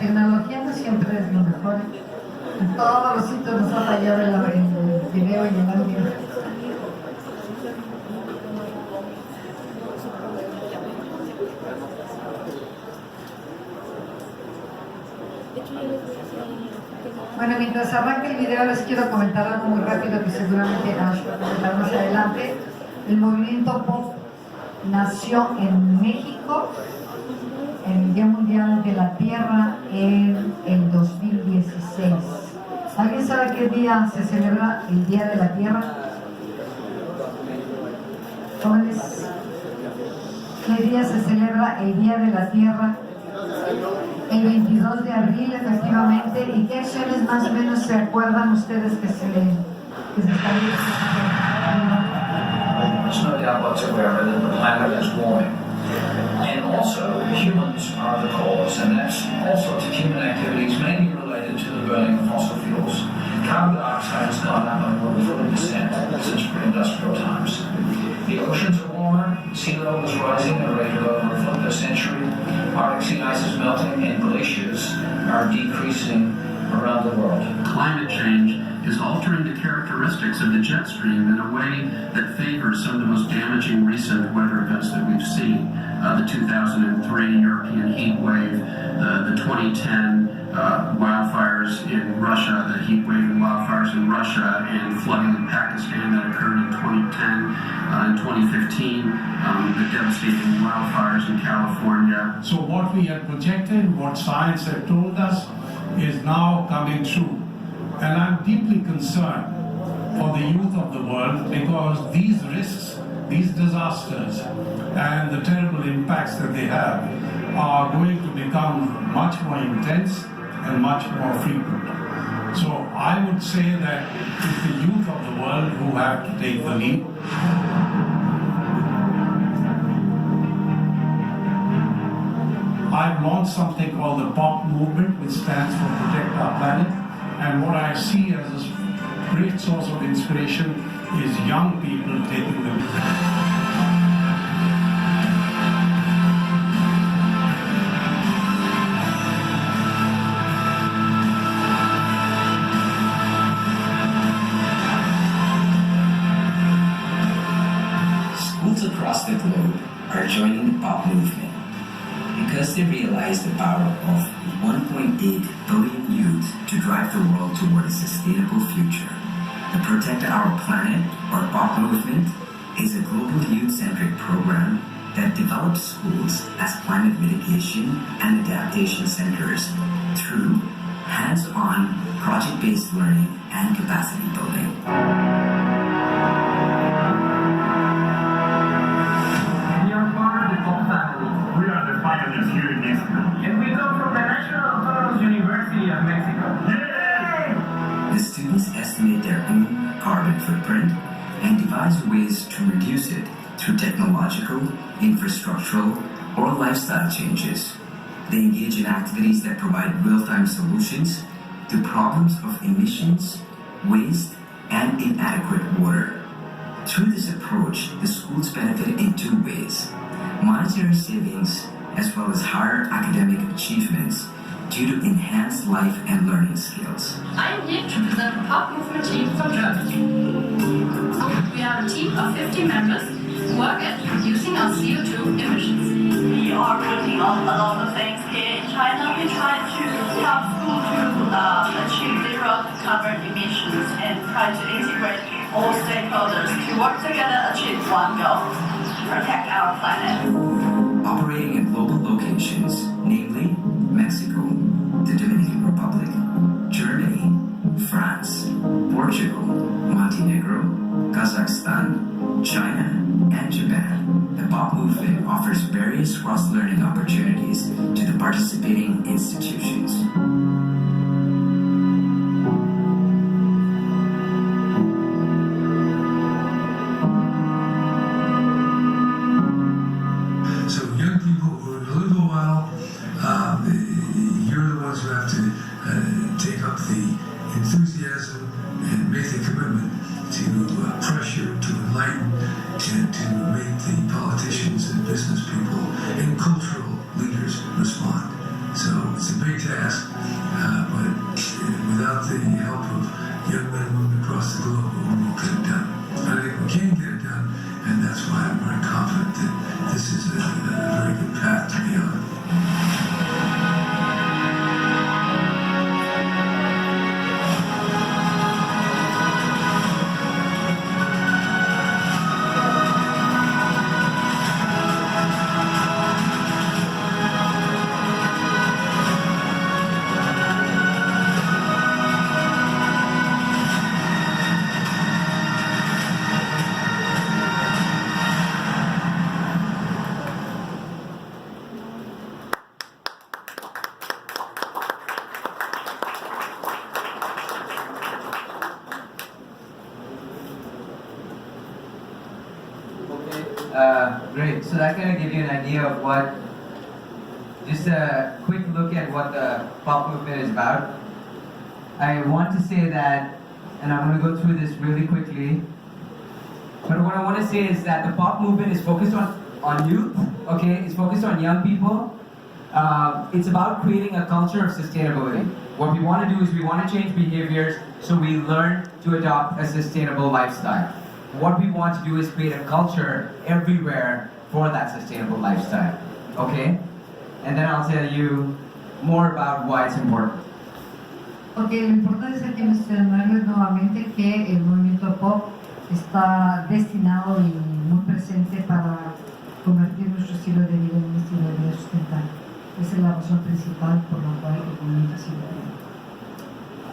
tecnología no siempre es lo mejor. En todos los sitios nos ha fallado el video y el audio. Bueno, mientras arranca el video les quiero comentar algo muy rápido que seguramente Ash va a comentar más adelante. El movimiento POP nació en México en el Día Mundial de la Tierra en el 2016. ¿Alguien sabe qué día se celebra el Día de la Tierra? Jóvenes, ¿qué día se celebra el Día de la Tierra? El 22 de abril, efectivamente. ¿Y qué acciones más o menos se acuerdan ustedes que se están There's no doubt whatsoever that the planet is warming. And also, humans are the cause, and that's all sorts of human activities, mainly related to the burning of fossil fuels. Carbon dioxide has gone up by more than 40% since pre-industrial times. The oceans are warmer, sea level is rising at a rate of over a foot per century, Arctic sea ice is melting, and glaciers are decreasing around the world. Climate change is altering the characteristics of the jet stream in a way that favors some of the most damaging recent weather events that we've seen. The 2003 European heat wave, the 2010 wildfires in Russia, the heat wave and wildfires in Russia, and flooding in Pakistan that occurred in 2010 and 2015, the devastating wildfires in California. So what we had projected, what science had told us, is now coming true. And I'm deeply concerned for the youth of the world because these risks, these disasters, and the terrible impacts that they have are going to become much more intense and much more frequent. So I would say that it's the youth of the world who have to take the lead. I've launched something called the POP movement, which stands for Protect Our Planet. And what I see as a great source of inspiration is young people taking the lead. Schools across the globe are joining the POP movement because they realize the power of 1.8 billion youth to drive the world toward a sustainable future. The Protect Our Planet, or POP movement, is a global youth-centric program that develops schools as climate mitigation and adaptation centers through hands-on, project-based learning and capacity building. And we come from the National Autonomous University of Mexico. Yay! The students estimate their own carbon footprint and devise ways to reduce it through technological, infrastructural, or lifestyle changes. They engage in activities that provide real-time solutions to problems of emissions, waste, and inadequate water. Through this approach, the schools benefit in two ways: monetary savings as well as higher academic achievements due to enhanced life and learning skills. I am here to present the POP movement team from Germany. We are a team of 50 members who work at reducing our CO2 emissions. We are working on a lot of things here in China. We try to help school to achieve zero carbon emissions and try to integrate all stakeholders to work together, achieve one goal: protect our planet. Operating in global locations, namely Mexico, the Dominican Republic, Germany, France, Portugal, Montenegro, Kazakhstan, China, and Japan, the POP movement offers various cross-learning opportunities to the participating institutions. Business people and cultural leaders respond. So it's a big task, but without the help of young men and women across the globe, we won't get it done. But I think we can get it done, and that's why I'm very confident that this is a very good path to be on. Great. So that kind of give you an idea of what, just a quick look at what the POP movement is about. I want to say that, and I'm going to go through this really quickly, but what I want to say is that the POP movement is focused on youth, okay? It's focused on young people. It's about creating a culture of sustainability. What we want to do is we want to change behaviors so we learn to adopt a sustainable lifestyle. What we want to do is create a culture everywhere for that sustainable lifestyle, okay? And then I'll tell you more about why it's important. Ok, lo importante es aquí mencionarles nuevamente que el movimiento POP está destinado y muy presente para convertir nuestro estilo de vida en un estilo de vida sustentable. Esa es la razón principal por la cual el movimiento ha sido creado.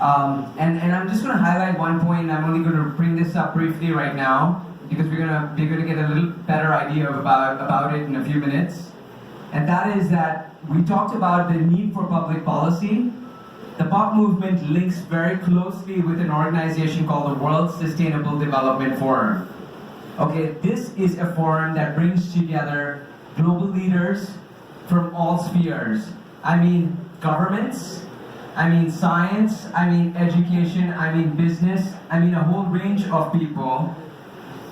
And I'm just going to highlight one point. I'm only going to bring this up briefly right now because we're going to get a little better idea about it in a few minutes. And that is that we talked about the need for public policy. The POP movement links very closely with an organization called the World Sustainable Development Forum. Okay, this is a forum that brings together global leaders from all spheres. I mean governments, I mean science, I mean education, I mean business, I mean a whole range of people.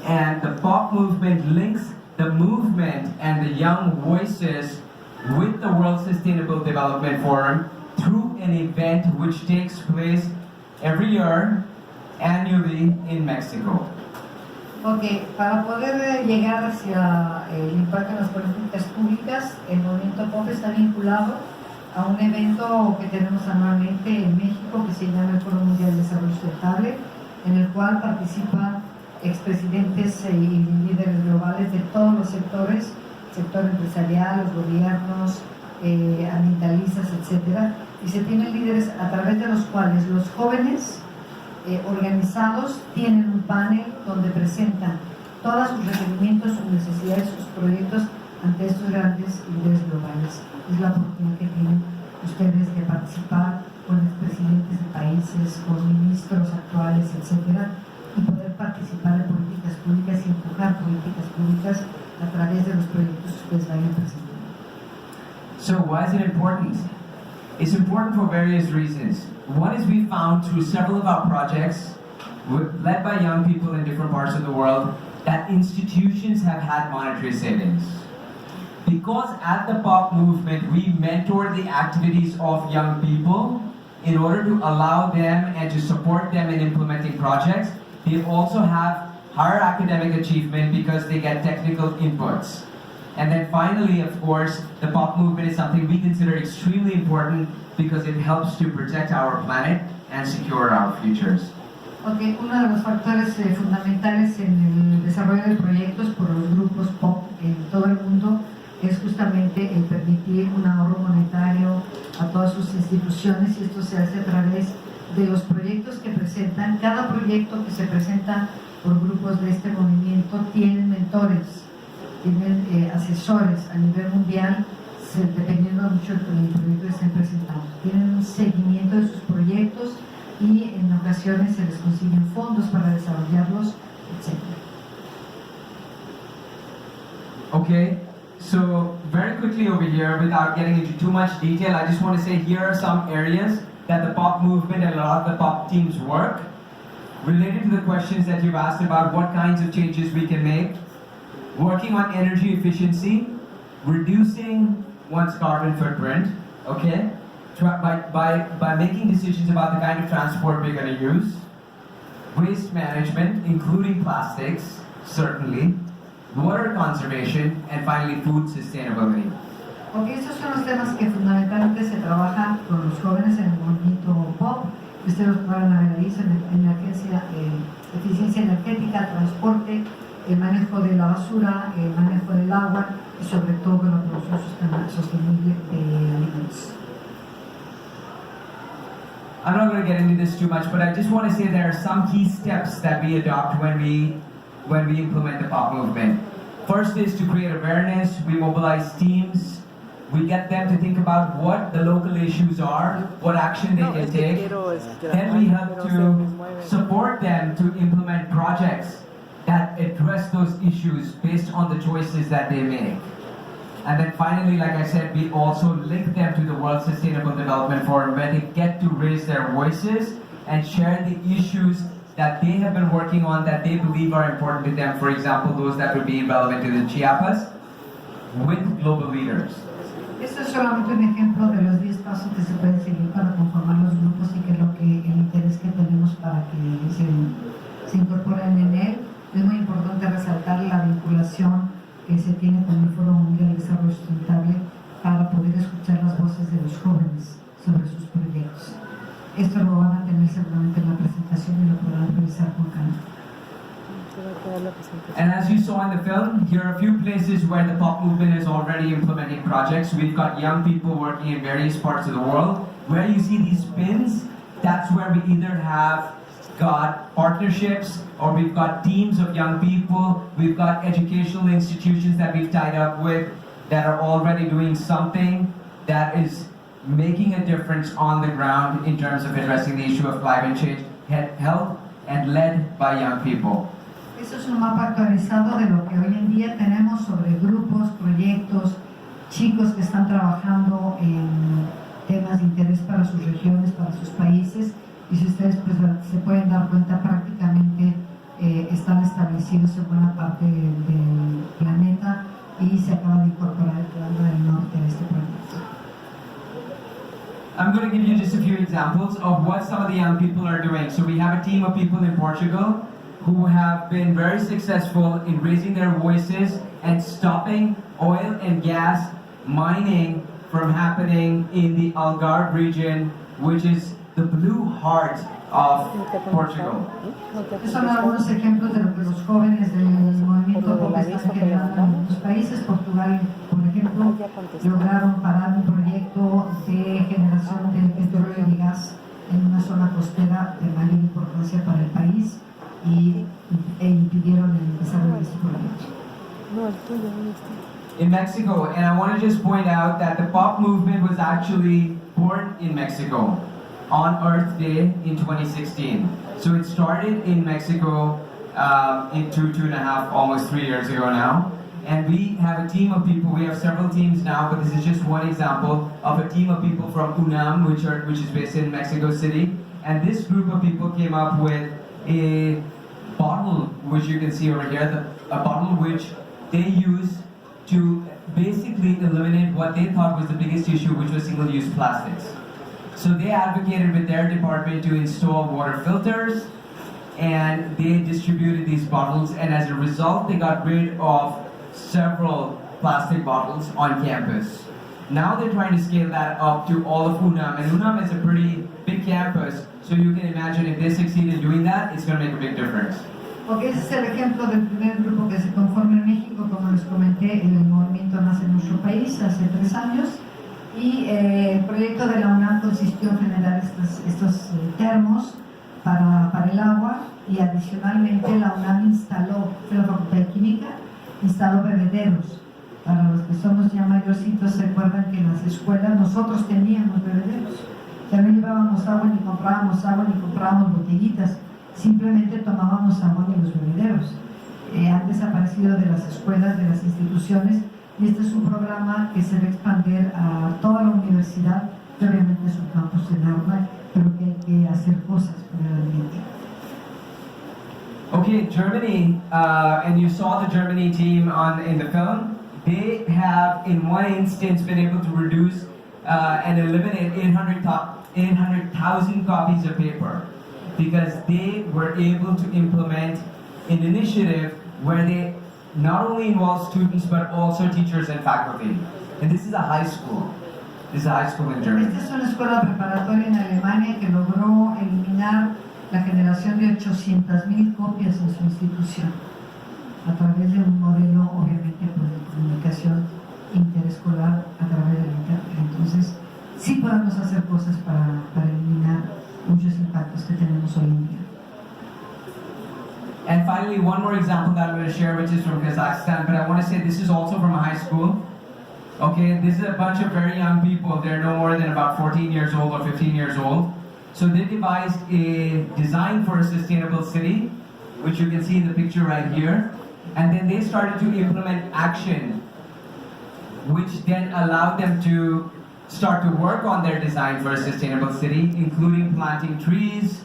And the POP movement links the movement and the young voices with the World Sustainable Development Forum through an event which takes place every year, annually in Mexico. Ok, para poder llegar hacia el impacto en las políticas públicas, el movimiento POP está vinculado a un evento que tenemos anualmente en México que se llama el Foro Mundial de Desarrollo Sostenible, en el cual participan expresidentes y líderes globales de todos los sectores, sector empresarial, los gobiernos, ambientalistas, etc. Y se tienen líderes a través de los cuales los jóvenes organizados tienen un panel donde presentan todos sus requerimientos, sus necesidades, sus proyectos ante estos grandes líderes globales. Es la oportunidad que tienen ustedes de participar con expresidentes de países, con ministros actuales, etc. y poder participar en políticas públicas y empujar políticas públicas a través de los proyectos que ustedes vayan presentando. So why is it important? It's important for various reasons. One is we found through several of our projects, led by young people in different parts of the world, that institutions have had monetary savings. Because at the POP movement, we mentor the activities of young people in order to allow them and to support them in implementing projects. They also have higher academic achievement because they get technical inputs. And then finally, of course, the POP movement is something we consider extremely important because it helps to protect our planet and secure our futures. Okay, uno de los factores fundamentales en el desarrollo de proyectos por los grupos POP en todo el mundo es justamente el permitir un ahorro monetario a todas sus instituciones, y esto se hace a través de los proyectos que presentan. Cada proyecto que se presenta por grupos de este movimiento tienen mentores, tienen asesores a nivel mundial, dependiendo mucho del proyecto que estén presentando. Tienen un seguimiento de sus proyectos y en ocasiones se les consiguen fondos para desarrollarlos, etc. Okay, so very quickly over here, without getting into too much detail, I just want to say here are some areas that the POP movement and a lot of the POP teams work related to the questions that you've asked about what kinds of changes we can make. Working on energy efficiency, reducing one's carbon footprint, okay? by making decisions about the kind of transport we're going to use, waste management, including plastics, certainly, water conservation, and finally food sustainability. Ok, estos son los temas que fundamentalmente se trabajan con los jóvenes en el movimiento POP. Ustedes los podrán ver ahí, son eficiencia energética, transporte, el manejo de la basura, el manejo del agua y sobre todo la producción sostenible de alimentos. I'm not going to get into this too much, but I just want to say there are some key steps that we adopt when we implement the POP movement. First is to create awareness. We mobilize teams. We get them to think about what the local issues are, what action they can take. Then we help to support them to implement projects that address those issues based on the choices that they make. And then finally, like I said, we also link them to the World Sustainable Development Forum where they get to raise their voices and share the issues that they have been working on that they believe are important to them. For example, those that would be relevant to the Chiapas with global leaders. Esto es solamente un ejemplo de los 10 pasos que se pueden seguir para conformar los grupos y que es lo que el interés que tenemos para que se incorporen en él. Es muy importante resaltar la vinculación que se tiene con el Foro Mundial de Desarrollo Sostenible para poder escuchar las voces de los jóvenes sobre sus proyectos. Esto lo van a tener seguramente en la presentación y lo podrán revisar con calma. And as you saw in the film, here are a few places where the POP movement is already implementing projects. We've got young people working in various parts of the world. Where you see these pins, that's where we either have got partnerships or we've got teams of young people. We've got educational institutions that we've tied up with that are already doing something that is making a difference on the ground in terms of addressing the issue of climate change, health, and led by young people. Esto es un mapa actualizado de lo que hoy en día tenemos sobre grupos, proyectos, chicos que están trabajando en temas de interés para sus regiones, para sus países, y si ustedes pues, se pueden dar cuenta, prácticamente están establecidos en buena parte del planeta y se acaba de incorporar Irlanda del Norte a este proyecto. I'm going to give you just a few examples of what some of the young people are doing. So we have a team of people in Portugal who have been very successful in raising their voices and stopping oil and gas mining from happening in the Algarve region, which is the blue heart of Portugal. Estos son algunos ejemplos de lo que los jóvenes del movimiento POP están generando en muchos países. Portugal, por ejemplo, lograron parar un proyecto de generación de petróleo y gas en una zona costera de mayor importancia para el país e impidieron el desarrollo de este proyecto. In Mexico, and I want to just point out that the POP movement was actually born in Mexico on Earth Day in 2016. So it started in Mexico in two and a half, almost 3 years ago now. And we have a team of people, we have several teams now, but this is just one example of a team of people from UNAM, which is based in Mexico City. And this group of people came up with a bottle, which you can see over here, a bottle which they use to basically eliminate what they thought was the biggest issue, which was single-use plastics. So they advocated with their department to install water filters, and they distributed these bottles, and as a result, they got rid of several plastic bottles on campus. Now they're trying to scale that up to all of UNAM, and UNAM is a pretty big campus, so you can imagine if they succeed in doing that, it's going to make a big difference. Porque ese es el ejemplo del primer grupo que se conforma en México. Como les comenté, el movimiento nace en nuestro país hace 3 años y el proyecto de la UNAM consistió en generar estos termos para el agua, y adicionalmente la UNAM instaló, fue la Facultad de Química, instaló bebederos. Para los que somos ya mayorcitos, se acuerdan que en las escuelas nosotros teníamos bebederos. Ya no llevábamos agua, ni comprábamos botellitas. Simplemente tomábamos agua de los bebederos. Han desaparecido de las escuelas, de las instituciones, y este es un programa que se va a expandir a toda la universidad, que obviamente es un campus enorme, pero que hay que hacer cosas por el ambiente. Okay, Germany, and you saw the Germany team in the film. They have, in one instance, been able to reduce and eliminate 800,000 copies of paper, because they were able to implement an initiative where they not only involve students but also teachers and faculty. And this is a high school. This is a high school in Germany. Esta es una escuela preparatoria en Alemania que logró eliminar la generación de 800,000 copias en su institución a través de un modelo, obviamente, pues, de comunicación interescolar a través del internet. Entonces, sí podemos hacer cosas para eliminar muchos impactos que tenemos hoy en día. And finally, one more example that I'm going to share, which is from Kazakhstan, but I want to say this is also from a high school. Okay, this is a bunch of very young people. They're no more than about 14 years old or 15 years old. So they devised a design for a sustainable city, which you can see in the picture right here. And then they started to implement action, which then allowed them to start to work on their design for a sustainable city, including planting trees.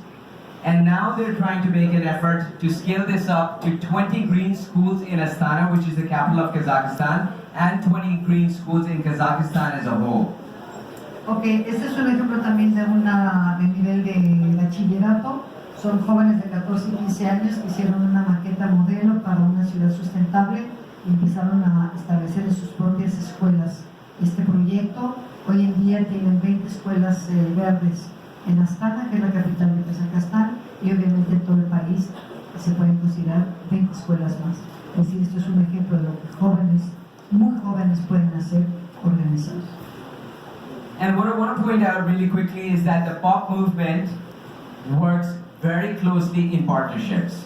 And now they're trying to make an effort to scale this up to 20 green schools in Astana, which is the capital of Kazakhstan, and 20 green schools in Kazakhstan as a whole. Ok, este es un ejemplo también de nivel de bachillerato. Son jóvenes de 14 y 15 años que hicieron una maqueta modelo para una ciudad sustentable y empezaron a establecer en sus propias escuelas este proyecto. Hoy en día tienen 20 escuelas verdes en Astana, que es la capital de Kazajstán, y obviamente en todo el país se pueden considerar 20 escuelas más. Es decir, esto es un ejemplo de lo que jóvenes, muy jóvenes, pueden hacer organizados. And what I want to point out really quickly is that the POP movement works very closely in partnerships.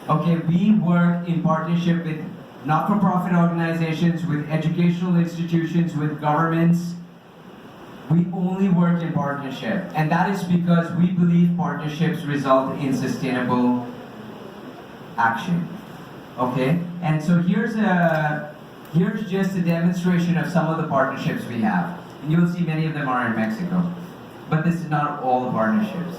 Okay, we work in partnership with not-for-profit organizations, with educational institutions, with governments. We only work in partnership, and that is because we believe partnerships result in sustainable action. Okay, and so here's just a demonstration of some of the partnerships we have. And you'll see many of them are in Mexico, but this is not all the partnerships.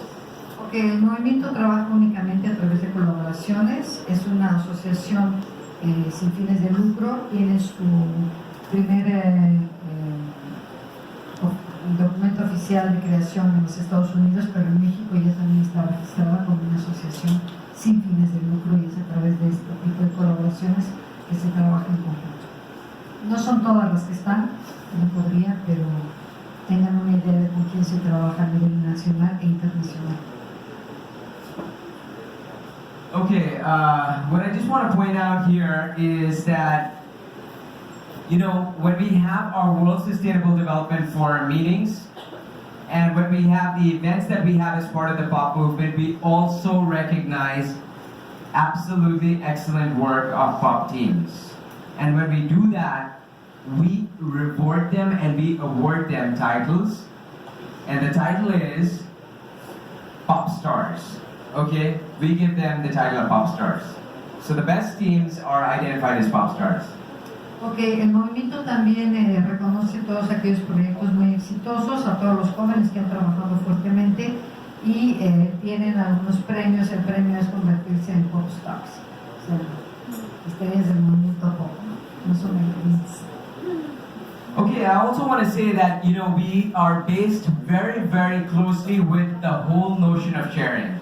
Okay, el movimiento trabaja únicamente a través de colaboraciones. Es una asociación sin fines de lucro. Tiene su primer documento oficial de creación en los Estados Unidos, pero en México ya también está registrada como una asociación sin fines de lucro, y es a través de este tipo de colaboraciones que se trabaja en conjunto. No son todas las que están, no podría, pero tengan una idea de con quién se trabaja a nivel nacional e internacional. Okay, what I just want to point out here is that, you know, when we have our World Sustainable Development Forum meetings, and when we have the events that we have as part of the POP movement, we also recognize absolutely excellent work of POP teams. And when we do that, we reward them and we award them titles. And the title is Pop Stars. Okay, we give them the title of Pop Stars. So the best teams are identified as Pop Stars. Ok, el movimiento también reconoce todos aquellos proyectos muy exitosos, a todos los jóvenes que han trabajado fuertemente, y tienen algunos premios. El premio es convertirse en Pop Stars, o sea, estrellas del movimiento pop, no son ellos. Okay, I also want to say that, you know, we are based very, very closely with the whole notion of sharing.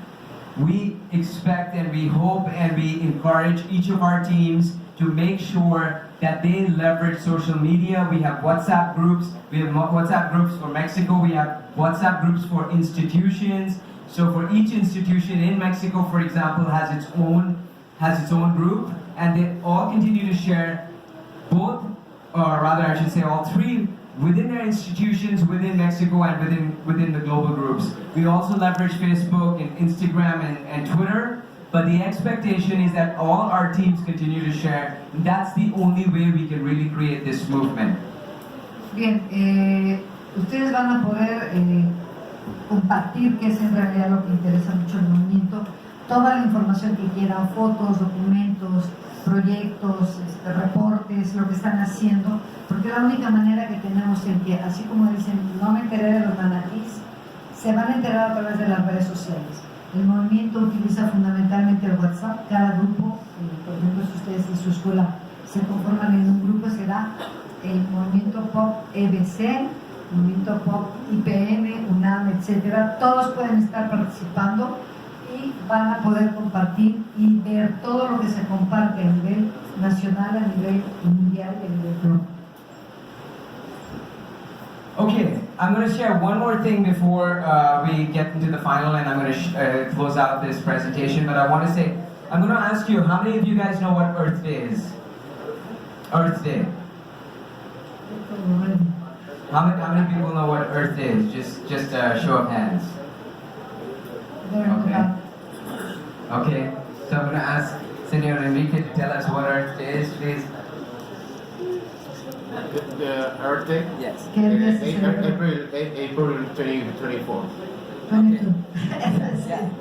We expect and we hope and we encourage each of our teams to make sure that they leverage social media. We have WhatsApp groups. We have WhatsApp groups for Mexico. We have WhatsApp groups for institutions. So for each institution in Mexico, for example, has its own group, and they all continue to share both, or rather I should say all three, within their institutions, within Mexico, and within the global groups. We also leverage Facebook and Instagram and Twitter, but the expectation is that all our teams continue to share. That's the only way we can really create this movement. Bien, ustedes van a poder compartir, que es en realidad lo que interesa mucho al movimiento, toda la información que quieran, fotos, documentos, proyectos, reportes, lo que están haciendo, porque la única manera que tenemos en que, así como dicen, no me enteré de los manatís, se van a enterar a través de las redes sociales. El movimiento utiliza fundamentalmente el WhatsApp. Cada grupo, por ejemplo, si ustedes en su escuela se conforman en un grupo, será el movimiento POP EBC, Movimiento POP, IPN, UNAM, etcétera, todos pueden estar participando y van a poder compartir y ver todo lo que se comparte a nivel nacional, a nivel mundial y a nivel global. Okay, I'm going to share one more thing before we get into the final, and I'm going to close out this presentation. But I want to say, I'm going to ask you, how many of you guys know what Earth Day is? Earth Day. How many people know what Earth Day is? Just a show of hands. Okay. Okay. So I'm going to ask Senor Enrique to tell us what Earth Day is, please. The Earth Day? Yes. April 2024. 22.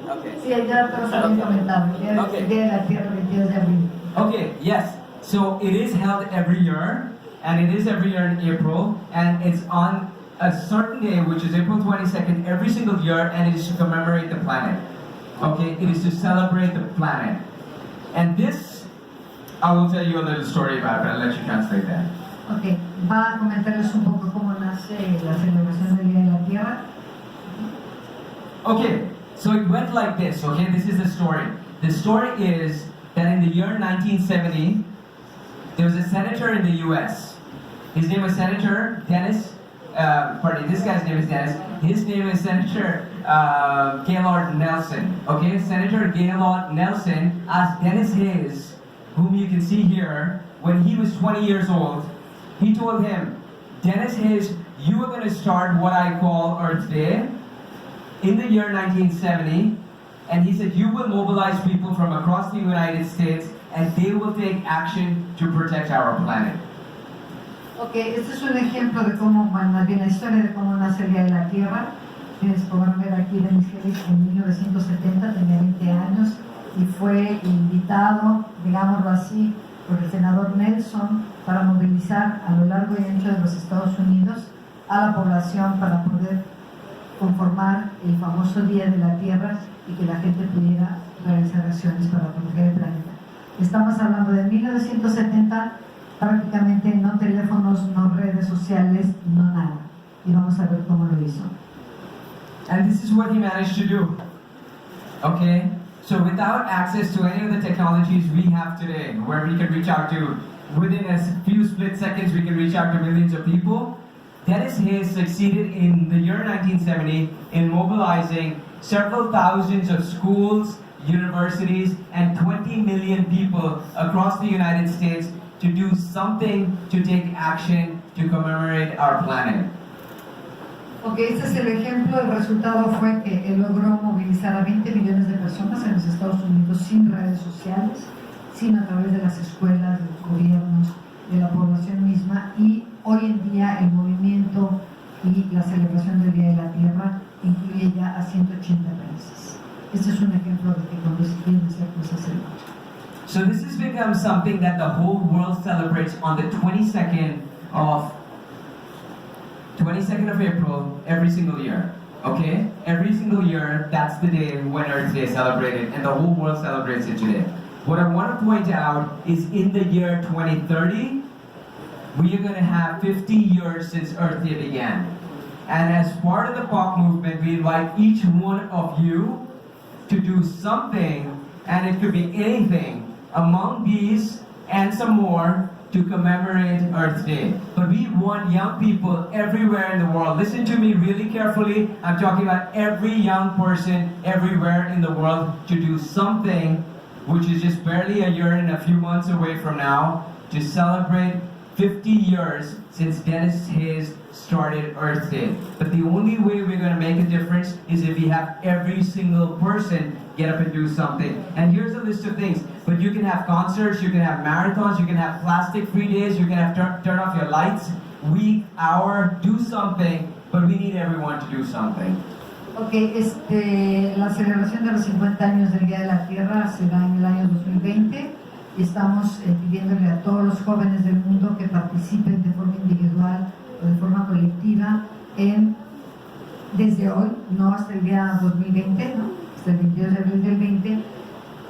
Okay. Sí, ya todos habían comentado. El Día de la Tierra, 22 de abril. Okay, yes. So it is held every year, and it is every year in April, and it's on a certain day, which is April 22nd, every single year, and it is to commemorate the planet. Okay, it is to celebrate the planet. And this, I will tell you a little story about it, I'll let you translate that. Ok, va a comentarles un poco cómo nace la celebración del Día de la Tierra. Okay, so it went like this, okay, this is the story. The story is that in the year 1970, there was a senator in the US. His name was Senator Dennis, this guy's name is Dennis. His name is Senator Gaylord Nelson. Okay, Senator Gaylord Nelson asked Dennis Hayes, whom you can see here, when he was 20 years old, he told him, Dennis Hayes, you are going to start what I call Earth Day in the year 1970, and he said, you will mobilize people from across the United States and they will take action to protect our planet. Ok, este es un ejemplo de cómo, bueno, más bien la historia de cómo nace el Día de la Tierra. Tienes podrán ver aquí Dennis Hayes en 1970, tenía 20 años y fue invitado, digámoslo así, por el senador Nelson para movilizar a lo largo y ancho de los Estados Unidos a la población para poder conformar el famoso Día de la Tierra y que la gente pudiera realizar acciones para proteger el planeta. Estamos hablando de 1970, prácticamente no teléfonos, no redes sociales, no nada. Y vamos a ver cómo lo hizo. And this is what he managed to do. Okay? So without access to any of the technologies we have today, where we can reach out to, within a few split seconds, we can reach out to millions of people, Dennis Hayes succeeded in the year 1970 in mobilizing several thousands of schools, universities, and 20 million people across the United States to do something to take action to commemorate our planet. Ok, este es el ejemplo. El resultado fue que él logró movilizar a 20 millones de personas en los Estados Unidos sin redes sociales, sino a través de las escuelas, de los gobiernos, de la población misma, y hoy en día el movimiento y la celebración del Día de la Tierra incluye ya a 180 países. Este es un ejemplo de que cuando se quieren hacer cosas se logran. So this has become something that the whole world celebrates on the 22nd of April every single year. Okay? Every single year, that's the day when Earth Day is celebrated, and the whole world celebrates it today. What I want to point out is in the year 2030, we are going to have 50 years since Earth Day began. And as part of the POP movement, we invite each one of you to do something, and it could be anything, among these and some more, to commemorate Earth Day. But we want young people everywhere in the world. Listen to me really carefully. I'm talking about every young person everywhere in the world to do something, which is just barely a year and a few months away from now, to celebrate 50 years since Dennis Hayes started Earth Day. But the only way we're going to make a difference is if we have every single person get up and do something. And here's a list of things. But you can have concerts, you can have marathons, you can have plastic-free days, you can have turn off your lights, week, hour, do something, but we need everyone to do something. Ok, la celebración de los 50 años del Día de la Tierra será en el año 2020. Estamos pidiéndole a todos los jóvenes del mundo que participen de forma individual o de forma colectiva desde hoy, no hasta el día 2020, ¿no? Hasta el 22 de abril del 20,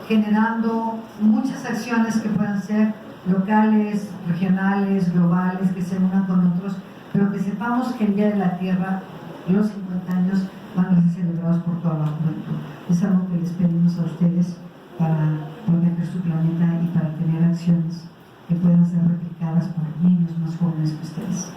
generando muchas acciones que puedan ser locales, regionales, globales, que se unan con otros pero que sepamos que el Día de la Tierra, los 50 años, van a ser celebrados por toda la juventud. Es algo que les pedimos a ustedes para proteger su planeta y para tener acciones que puedan ser replicadas por niños más jóvenes que ustedes.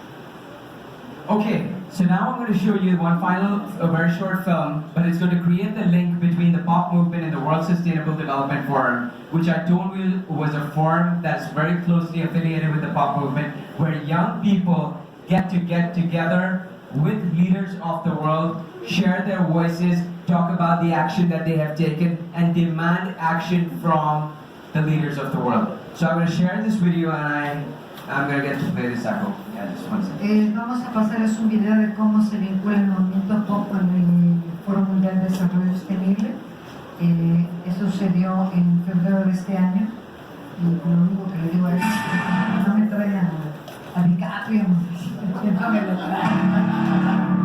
Okay, so now I'm going to show you a very short film, but it's going to create the link between the POP movement and the World Sustainable Development Forum, which I told you was a forum that's very closely affiliated with the POP movement, where young people get together with leaders of the world, share their voices, talk about the action that they have taken, and demand action from the leaders of the world. So I'm going to share this video and I'm going to get to play this echo. Yeah, just one second. Vamos a pasarles un video de cómo se vincula el movimiento POP con el Foro Mundial de Desarrollo Sostenible. Eso sucedió en febrero de este año. Y lo único que le digo es que no me traigan a DiCaprio, no me lo traigan.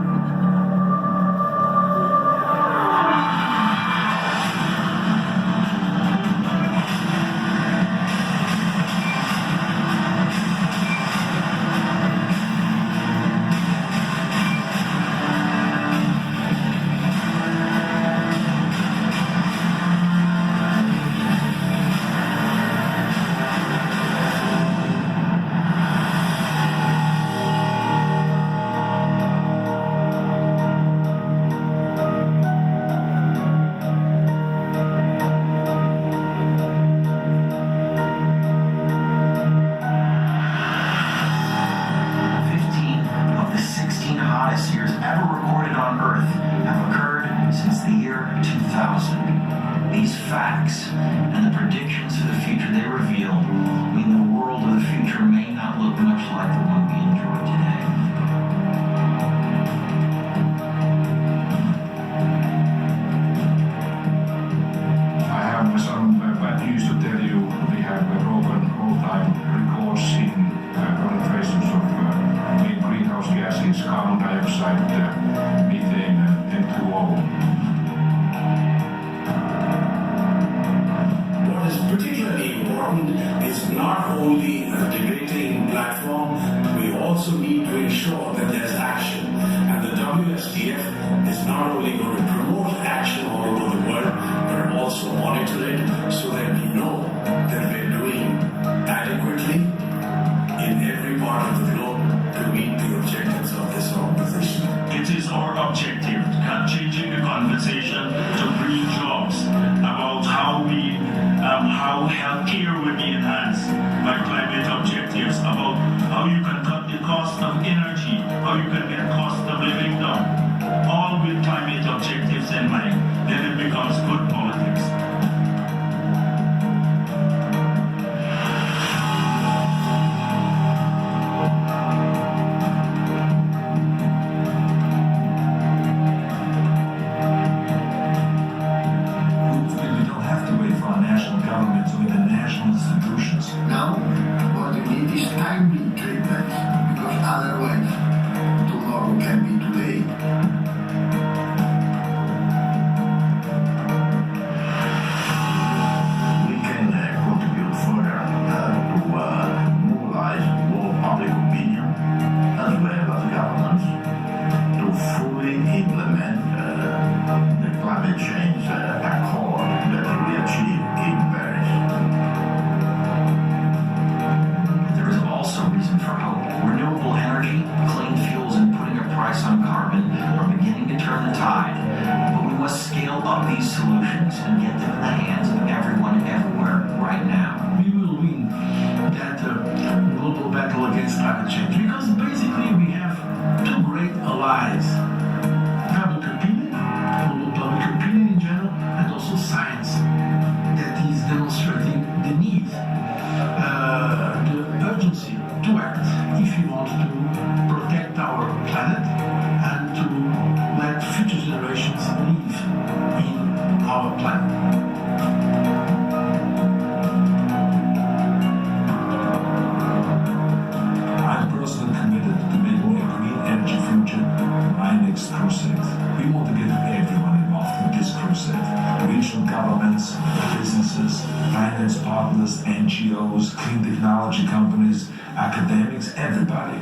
NGOs, clean technology companies, academics, everybody.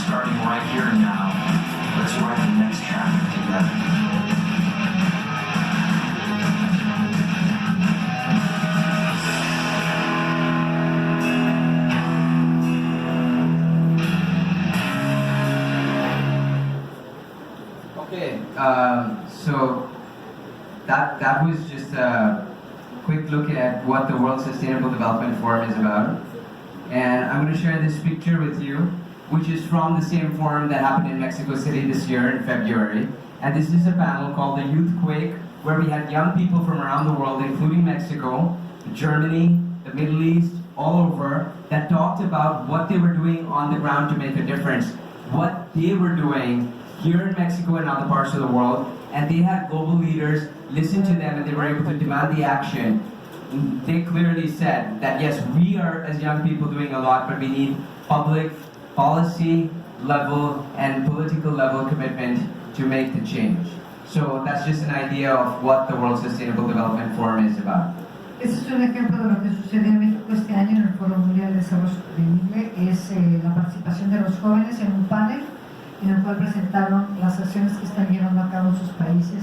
Starting right here and now, let's write the next chapter together. Okay, so that was just a quick look at what the World Sustainable Development Forum is about. And I'm going to share this picture with you, which is from the same forum that happened in Mexico City this year in February. And this is a panel called the Youth Quake, where we had young people from around the world, including Mexico, Germany, the Middle East, all over, that talked about what they were doing on the ground to make a difference, what they were doing here in Mexico and other parts of the world, and they had global leaders listen to them and they were able to demand the action. They clearly said that yes, we are as young people doing a lot, but we need public policy level and political level commitment to make the change. So that's just an idea of what the World Sustainable Development Forum is about. Este es un ejemplo de lo que sucedió en México este año en el Foro Mundial de Desarrollo Sostenible. Es la participación de los jóvenes en un panel en el cual presentaron las acciones que están llevando a cabo en sus países.